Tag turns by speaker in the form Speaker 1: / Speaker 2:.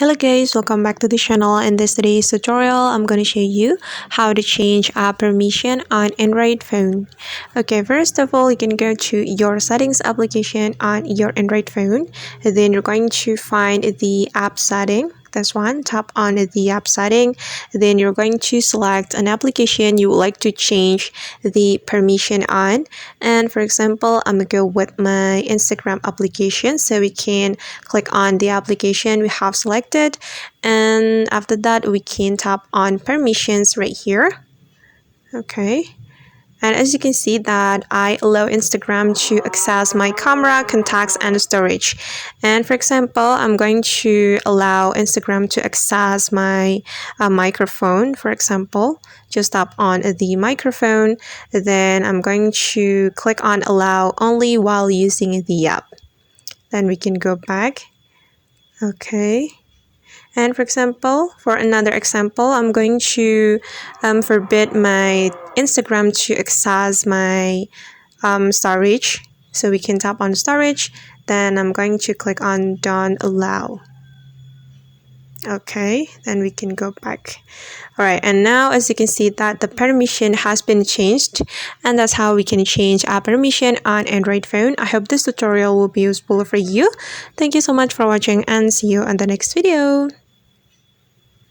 Speaker 1: Hello guys, welcome back to the channel. In this today's tutorial, I'm going to show you how to change app permission on Android phone. Okay, first of all, you can go to your settings application on your Android phone. Then you're going to find the app setting. That's one. Tap on the app setting. Then you're going to select an application you would like to change the permission on. And for example, I'm going to go with my Instagram application. So we can click on the application we have selected. And after that, we can tap on permissions right here. Okay. And as you can see that I allow Instagram to access my camera, contacts, and storage. And for example, I'm going to allow Instagram to access my microphone, for example. Just tap on the microphone. Then I'm going to click on allow only while using the app. Then we can go back. Okay. And for example, for another example, I'm going to forbid my Instagram to access my storage. So we can tap on storage. Then I'm going to click on don't allow. Okay, then we can go back. Alright, and now as you can see that the permission has been changed, and that's how we can change app permission on Android phone. I hope this tutorial will be useful for you. Thank you so much for watching and see you on the next video.